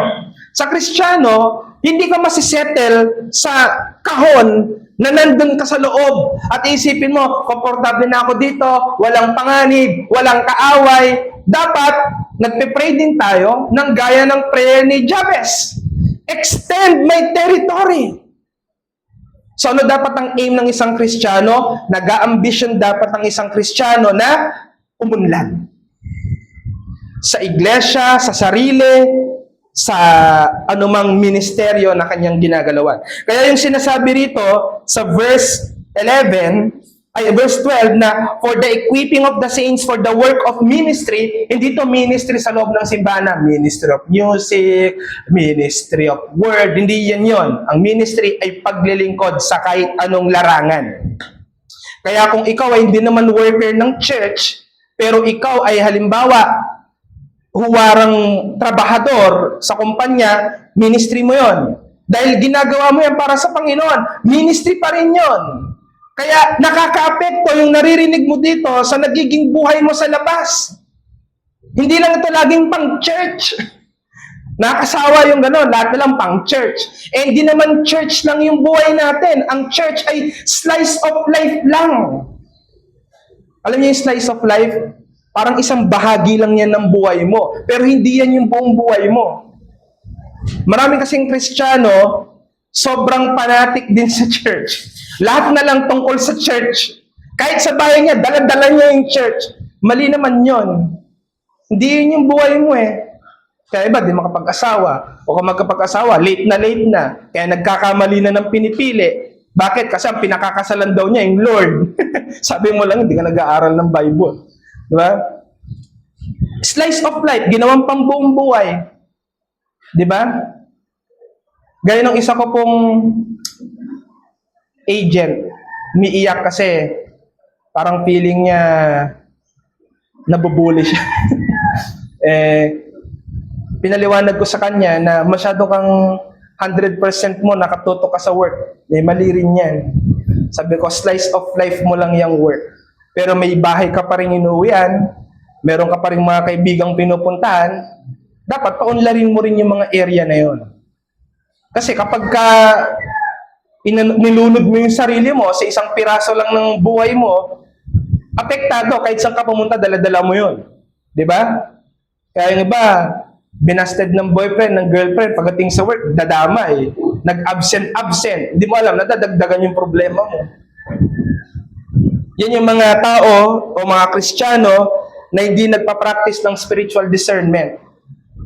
Sa Kristiyano, hindi ka masisettle sa kahon na nandun ka sa loob. At isipin mo, komportable na ako dito, walang panganib, walang kaaway. Dapat, nagpe-pray din tayo ng gaya ng prayer ni Jabez. Extend my territory. So ano dapat ang aim ng isang Kristiyano? Nag-a-ambition dapat ang isang Kristiyano na umunlad. Sa iglesia, sa sarili, sa anumang ministeryo na kanyang ginagalawan. Kaya yung sinasabi rito sa verse 12 na for the equipping of the saints for the work of ministry, hindi to ministry sa loob ng simbahan, ministry of music, ministry of word, hindi yan yon. Ang ministry ay paglilingkod sa kahit anong larangan. Kaya kung ikaw ay hindi naman worker ng church, pero ikaw ay halimbawa, huwarang trabahador sa kumpanya, ministry mo yon. Dahil ginagawa mo yan para sa Panginoon, ministry pa rin yon. Kaya nakaka-apekto yung naririnig mo dito sa nagiging buhay mo sa labas. Hindi lang ito laging pang church. Nakasawa yung gano'n, lahat na lang pang church. Eh, hindi naman church lang yung buhay natin. Ang church ay slice of life lang. Alam niyo yung slice of life? Parang isang bahagi lang yan ng buhay mo. Pero hindi yan yung buong buhay mo. Marami kasing Kristiyano, sobrang fanatic din sa church. Lahat na lang tungkol sa church. Kahit sa bahay niya, dala-dala niya yung church. Mali naman yon. Hindi yun yung buhay mo eh. Kaya iba, di makapag-asawa. O kung magkapag-asawa, late na. Kaya nagkakamali na ng pinipili. Bakit? Kasi ang pinakakasalan daw niya yung Lord. Sabi mo lang, hindi ka nag-aaral ng Bible. Di ba? Slice of life, ginawang pambuong buhay. Di ba? Gaya ng isa ko pong agent, umiiyak kasi parang feeling niya nabubuli siya. Pinaliwanag ko sa kanya na masyado kang 100% mo nakatutok ka sa work. Mali rin yan. Sabi ko, slice of life mo lang yung work. Pero may bahay ka pa rin inuwian, meron ka pa rin mga kaibigang pinupuntahan, dapat paunlarin mo rin yung mga area na yon. Kasi kapag nilunod mo yung sarili mo sa isang piraso lang ng buhay mo, apektado kahit saan ka pumunta, dala-dala mo yun. Di ba? Kaya yung iba, binasted ng boyfriend, ng girlfriend, pagdating sa work, dadama eh. Nag-absent. Hindi mo alam, nadadagdagan yung problema mo. Yan yung mga tao o mga Kristiyano na hindi nagpa-practice ng spiritual discernment.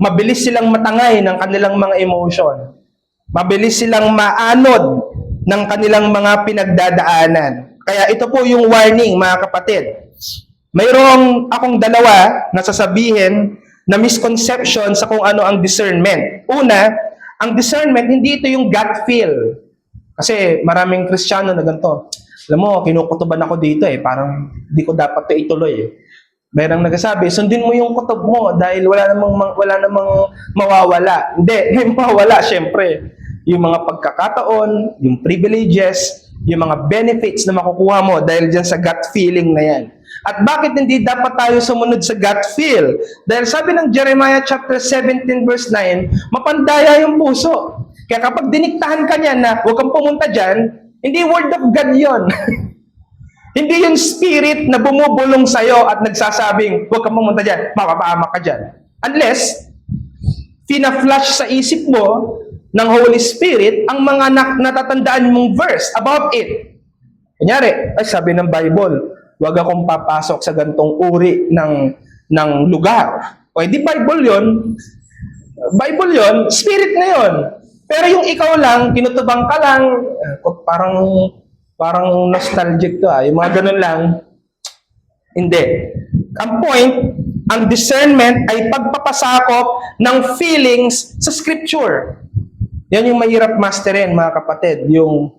Mabilis silang matangay ng kanilang mga emotion. Mabilis silang maanod ng kanilang mga pinagdadaanan. Kaya ito po yung warning, mga kapatid. Mayroong akong dalawa na sasabihin na misconception sa kung ano ang discernment. Una, ang discernment, hindi ito yung gut feel. Kasi maraming Kristiyano na ganito. Alam mo, kinukutuban ako dito eh. Parang di ko dapat ito ituloy eh. Mayroong nagsasabi, sundin mo yung kutob mo dahil wala namang mawawala. Hindi, may mawawala syempre. Yung mga pagkakataon, yung privileges, yung mga benefits na makukuha mo dahil dyan sa gut feeling na yan. At bakit hindi dapat tayo sumunod sa gut feel? Dahil sabi ng Jeremiah chapter 17 verse 9, mapandaya yung puso. Kaya kapag diniktahan ka niyan na huwag kang pumunta dyan, hindi word of God yun. Hindi yung spirit na bumubulong sa'yo at nagsasabing huwag kang pumunta dyan, mapapahamak ka dyan. Unless, fina-flash sa isip mo ng Holy Spirit ang mga natatandaan mong verse about it. Kunyari, ay sabi ng Bible, huwag akong papasok sa gantong uri ng lugar. O di Bible yon, spirit na yon. Pero yung ikaw lang, kinutubang ka lang, parang nostalgic to yung mga ganun lang. Hindi. Ang point, ang discernment ay pagpapasakop ng feelings sa scripture. Yan yung mahirap masterin, mga kapatid. Yung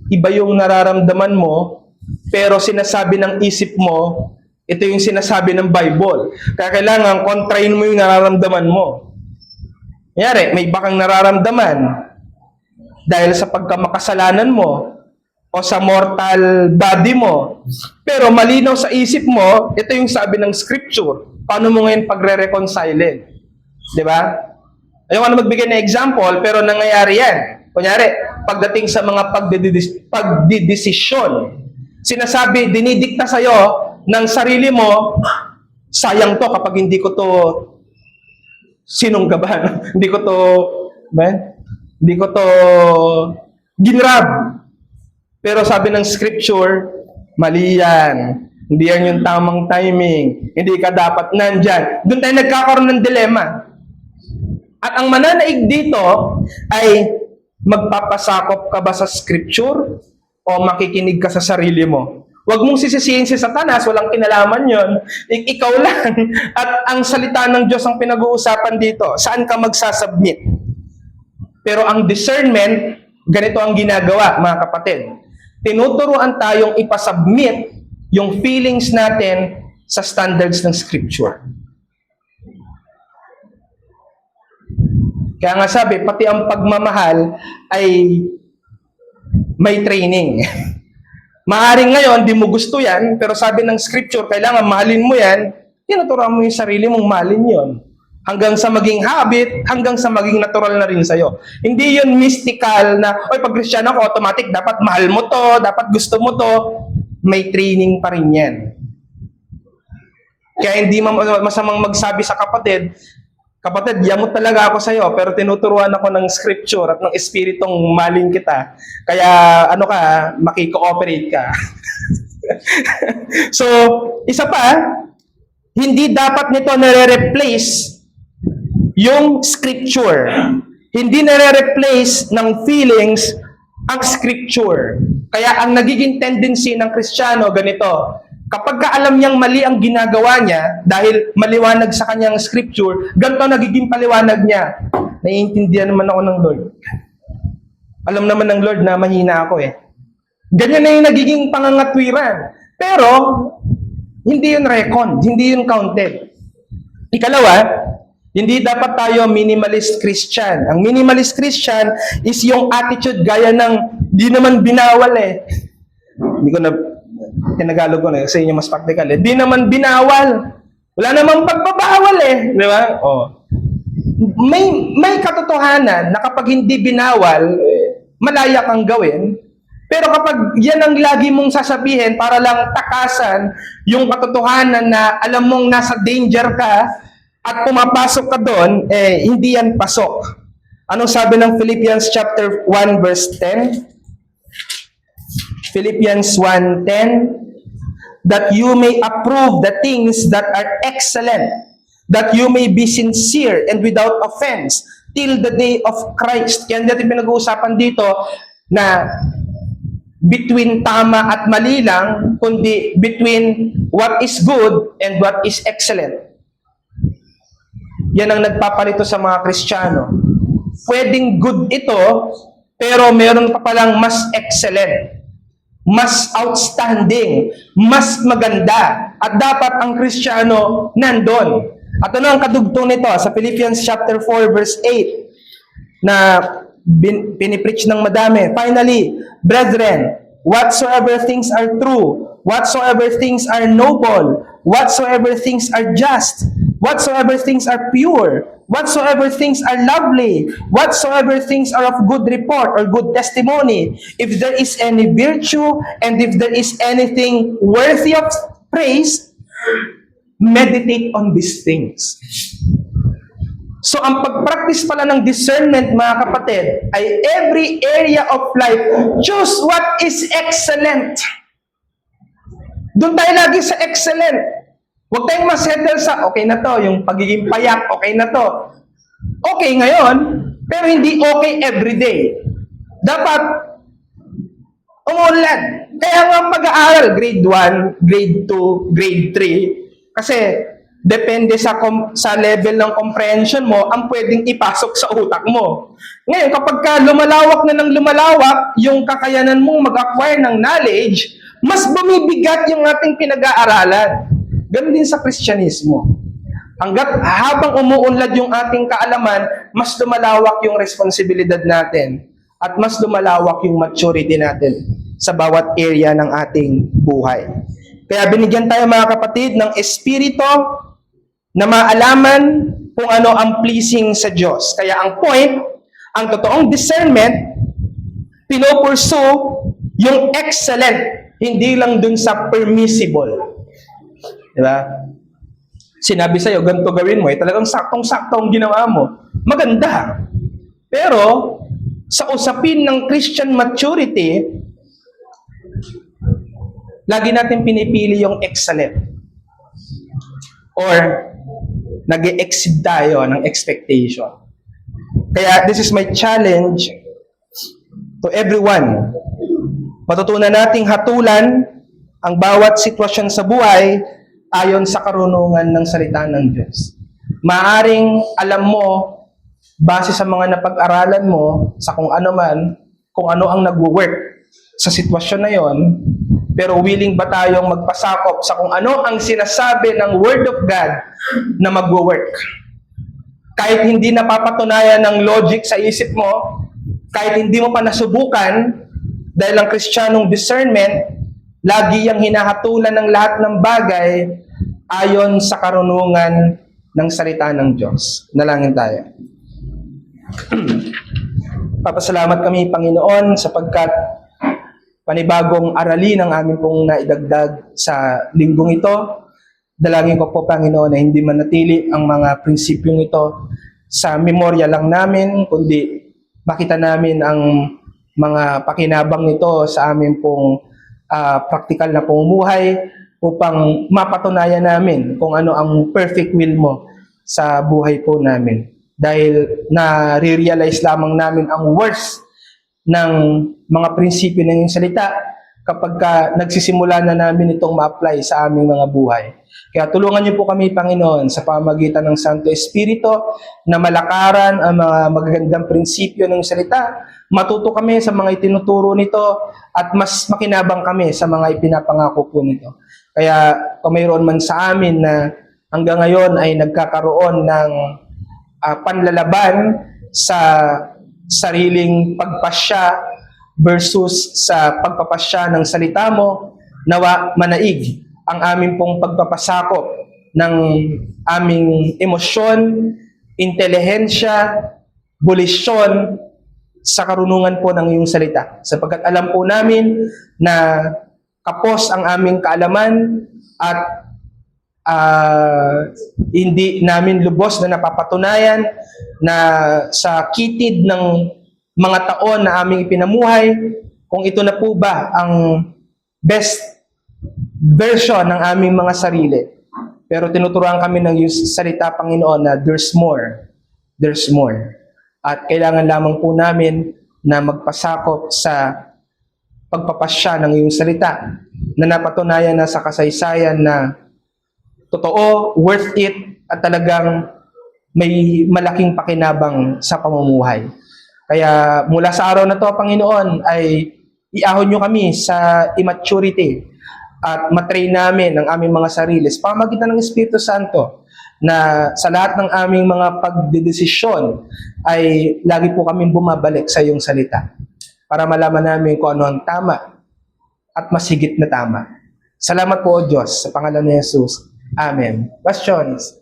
iba yung nararamdaman mo, pero sinasabi ng isip mo, ito yung sinasabi ng Bible. Kaya kailangan kontrahin mo yung nararamdaman mo. Kunyari, may iba kang nararamdaman dahil sa pagkamakasalanan mo o sa mortal body mo. Pero malinaw sa isip mo, ito yung sabi ng scripture. Paano mo ngayon pagre-reconcile? Di ba? Ayoko na magbigay ng example, pero nangyayari yan. Kunyari, pagdating sa mga pagdidesisyon, sinasabi, dinidikta sa'yo ng sarili mo, sayang to kapag hindi ko to sinunggaban. Hindi ko to ginrab. Pero sabi ng scripture, mali yan. Hindi yan yung tamang timing. Hindi ka dapat nandyan. Doon tayo nagkakaroon ng dilema. At ang mananaig dito ay magpapasakop ka ba sa scripture o makikinig ka sa sarili mo? Huwag mong sisisihin si Satanas, walang kinalaman yon. Ikaw lang. At ang salita ng Diyos ang pinag-uusapan dito. Saan ka magsasubmit? Pero ang discernment, ganito ang ginagawa, mga kapatid. Tinuturuan tayong ipasubmit yung feelings natin sa standards ng Scripture. Kaya nga sabi, pati ang pagmamahal ay may training. Maaring ngayon, di mo gusto yan, pero sabi ng Scripture, kailangan mahalin mo yan, tinuturuan mo yung sarili mong mahalin yon. Hanggang sa maging habit, hanggang sa maging natural na rin sa'yo. Hindi yun mystical na, oy, pag Kristiyano ako, automatic, dapat mahal mo to, dapat gusto mo to. May training pa rin yan. Kaya hindi masamang magsabi sa kapatid, kapatid, yamot talaga ako sa'yo, pero tinuturuan ako ng Scripture at ng Espiritong maling kita. Kaya, ano ka, makikooperate ka. So, isa pa, hindi dapat nito nare-replace yung Scripture. Hindi nare-replace ng feelings ang Scripture. Kaya ang nagiging tendency ng Kristiyano, ganito, kapag alam niyang mali ang ginagawa niya, dahil maliwanag sa kanyang Scripture, ganito nagiging paliwanag niya. Naiintindihan naman ako ng Lord. Alam naman ng Lord na mahina ako eh. Ganyan na yung nagiging pangangatwiran. Pero, hindi yun reckoned, hindi yun counted. Ikalawa, hindi dapat tayo minimalist Christian. Ang minimalist Christian is yung attitude gaya ng di naman binawal eh. Hindi ko na tinagalog ko na sa inyo mas practical eh. Di naman binawal. Wala namang pagbabawal eh, di ba? Oh. May katotohanan na kapag hindi binawal, malaya kang gawin. Pero kapag yan ang lagi mong sasabihin para lang takasan yung katotohanan na alam mong nasa danger ka, at pumapasok ka doon, hindi yan pasok. Anong sabi ng Philippians chapter 1 verse 10? Philippians 1:10, that you may approve the things that are excellent, that you may be sincere and without offense till the day of Christ. Kaya natin pinag-uusapan dito na between tama at mali lang, kundi between what is good and what is excellent. Yan ang nagpapalito sa mga Kristiyano. Pwedeng good ito, pero meron pa palang mas excellent, mas outstanding, mas maganda. At dapat ang Kristiyano nandun. At ano ang kadugtong nito? Sa Philippians chapter 4 verse 8 na pinipreach ng madami. Finally, brethren, whatsoever things are true, whatsoever things are noble, whatsoever things are just, whatsoever things are pure, whatsoever things are lovely, whatsoever things are of good report or good testimony, if there is any virtue and if there is anything worthy of praise, meditate on these things. So ang pag-practice pala ng discernment, mga kapatid, ay every area of life, choose what is excellent. Doon tayo lagi sa excellent. Huwag tayong masettle sa, okay na to, yung pagiging payak, okay na to. Okay ngayon, pero hindi okay everyday. Dapat umunlad. Kaya nga pag-aaral, grade 1, grade 2, grade 3, kasi depende sa level ng comprehension mo, ang pwedeng ipasok sa utak mo. Ngayon, kapag ka lumalawak na ng lumalawak, yung kakayanan mong mag-acquire ng knowledge, mas bumibigat yung ating pinag-aaralan. Ganun din sa Kristyanismo. Habang umuunlad yung ating kaalaman, mas lumalawak yung responsibilidad natin at mas lumalawak yung maturity natin sa bawat area ng ating buhay. Kaya binigyan tayo mga kapatid ng espiritu na maalaman kung ano ang pleasing sa Diyos. Kaya ang point, ang totoong discernment, pinopursue yung excellent, hindi lang dun sa permissible. Diba? Sinabi sa'yo, ganito gawin mo, talagang saktong-sakto ang ginawa mo. Maganda. Pero, sa usapin ng Christian maturity, lagi natin pinipili yung excellent. Or, nag-exceed tayo ng expectation. Kaya, this is my challenge to everyone. Matutunan nating hatulan ang bawat sitwasyon sa buhay ayon sa karunungan ng salita ng Diyos. Maaring alam mo, base sa mga napag-aralan mo, sa kung ano man, kung ano ang nagwo-work sa sitwasyon na yon, pero willing ba tayong magpasakop sa kung ano ang sinasabi ng Word of God na magwo-work? Kahit hindi napapatunayan ng logic sa isip mo, kahit hindi mo pa nasubukan, dahil ang Kristiyanong discernment, lagi yang hinahatulan ng lahat ng bagay ayon sa karunungan ng salita ng Diyos. Nalangin tayo. Papasalamat kami, Panginoon, sapagkat panibagong aralin ang aming pong naidagdag sa linggong ito. Dalangin ko po, Panginoon, na hindi manatili ang mga prinsipyong ito sa memorya lang namin, kundi makita namin ang mga pakinabang nito sa amin pong praktikal na pamumuhay upang mapatunayan namin kung ano ang perfect will mo sa buhay po namin. Dahil na-realize lamang namin ang worst ng mga prinsipyo ng iyong salita kapag nagsisimula na namin itong ma-apply sa aming mga buhay. Kaya tulungan niyo po kami, Panginoon, sa pamamagitan ng Santo Espiritu na malakaran ang mga magagandang prinsipyo ng salita. Matuto kami sa mga itinuturo nito at mas makinabang kami sa mga ipinapangako po nito. Kaya kung mayroon man sa amin na hanggang ngayon ay nagkakaroon ng panlalaban sa sariling pagpasya versus sa pagpapasya ng salita mo, nawa manaig ang aming pong pagpapasakop ng aming emosyon, intelihensya, bulisyon sa karunungan po ng iyong salita. Sapagkat alam po namin na kapos ang aming kaalaman at hindi namin lubos na napapatunayan na sa kitid ng mga taon na aming ipinamuhay, kung ito na po ba ang best version ng aming mga sarili. Pero tinuturuan kami ng iyong salita, Panginoon, na there's more. There's more. At kailangan lamang po namin na magpasakop sa pagpapasya ng iyong salita na napatunayan na sa kasaysayan na totoo, worth it, at talagang may malaking pakinabang sa pamumuhay. Kaya mula sa araw na to, Panginoon, ay iahon nyo kami sa immaturity at matrain namin ang aming mga sarili sa pamamagitan ng Espiritu Santo na sa lahat ng aming mga pagdedesisyon ay lagi po kami bumabalik sa iyong salita para malaman namin kung ano ang tama at mas higit na tama. Salamat po, O Diyos, sa pangalan ni Jesus. Amen. Questions?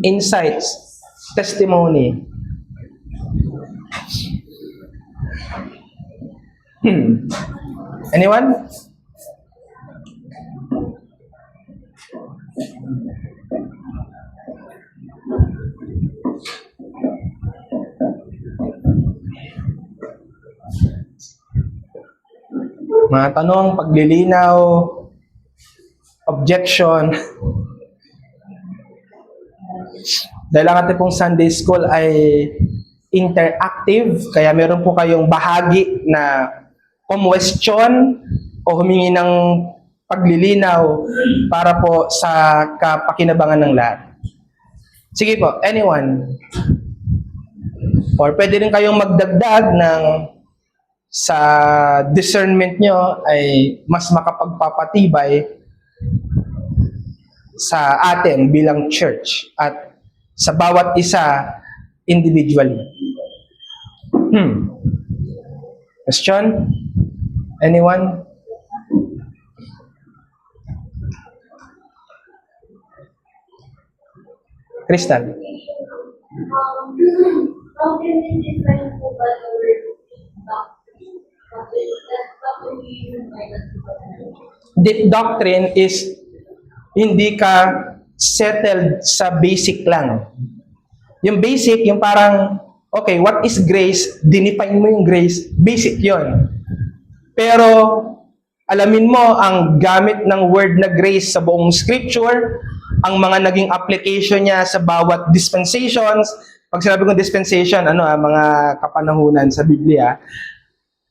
Insights? Testimony? Anyone? Mga tanong, paglilinaw, objection. Dahil ang ating pong Sunday School ay interactive, kaya meron po kayong bahagi na question o humingi ng paglilinaw para po sa kapakinabangan ng lahat. Sige po, anyone? Or pwede rin kayong magdagdag ng sa discernment nyo ay mas makapagpapatibay sa atin bilang church at sa bawat isa individually. Question? Anyone? Crystal? How can we define po ba the word doctrine? What do we mean by that? Doctrine is hindi ka settled sa basic lang. Yung basic, yung parang, okay, what is grace? Dinefine mo yung grace. Basic yon. Pero, alamin mo ang gamit ng word na grace sa buong scripture, ang mga naging application niya sa bawat dispensations. Pag sinabi kong dispensation, mga kapanahunan sa Biblia,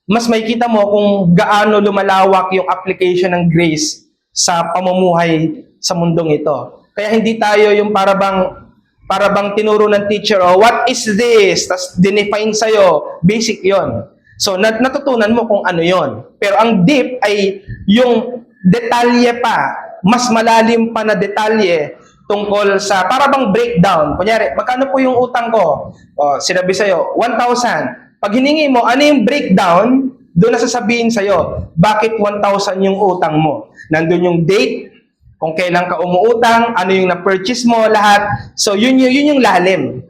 mas makikita mo kung gaano lumalawak yung application ng grace sa pamumuhay sa mundong ito. Kaya hindi tayo yung para bang tinuro ng teacher, what is this? Tapos dinefine sa'yo, basic yon. So, natutunan mo kung ano yon. Pero ang deep ay yung detalye pa, mas malalim pa na detalye tungkol sa, para bang breakdown. Kunyari, magkano po yung utang ko? O, sinabi sa'yo, 1,000. Pag hiningi mo, ano yung breakdown? Doon na sasabihin sa'yo, bakit 1,000 yung utang mo? Nandun yung date, kung kailan ka umuutang, ano yung na-purchase mo, lahat. So, yun yung lalim.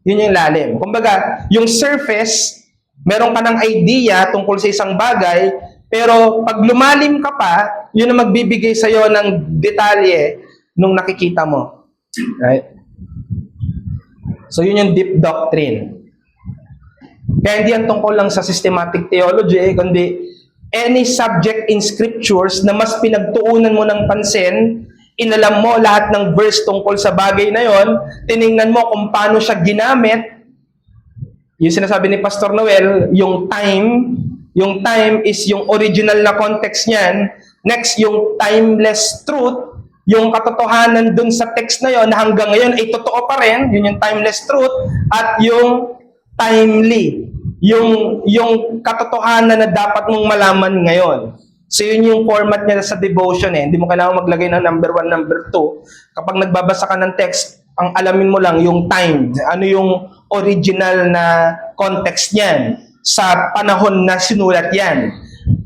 Yun yung lalim. Kumbaga, yung surface, meron ka ng idea tungkol sa isang bagay, pero pag lumalim ka pa, yun ang magbibigay sa'yo ng detalye nung nakikita mo. Right? So, yun yung deep doctrine. Kaya hindi yan tungkol lang sa systematic theology, kundi any subject in scriptures na mas pinagtuunan mo ng pansin, inalam mo lahat ng verse tungkol sa bagay na yon, tiningnan mo kung paano siya ginamit. Yung sinasabi ni Pastor Noel, yung time is yung original na context niyan. Next, yung timeless truth, yung katotohanan dun sa text na yon na hanggang ngayon ay totoo pa rin, yun yung timeless truth, at yung timely, yung katotohanan na dapat mong malaman ngayon. So yun yung format niya sa devotion eh. Hindi mo kailangan maglagay ng number 1, number 2. Kapag nagbabasa ka ng text, ang alamin mo lang yung time. Ano yung original na context niyan sa panahon na sinulat yan.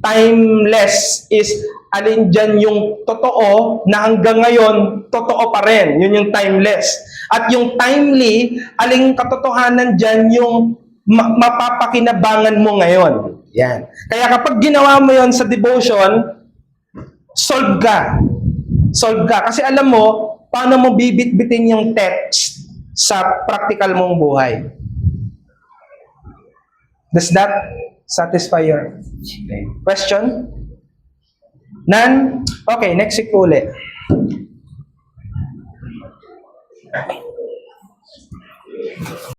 Timeless is alin dyan yung totoo na hanggang ngayon totoo pa rin. Yun yung timeless. At yung timely, aling katotohanan dyan yung mapapakinabangan mo ngayon. Yan. Kaya kapag ginawa mo yon sa devotion, solve ka. Solve ka. Kasi alam mo, paano mo bibit-bitin yung text sa practical mong buhay. Does that satisfy your question? None? Okay, next week ulit.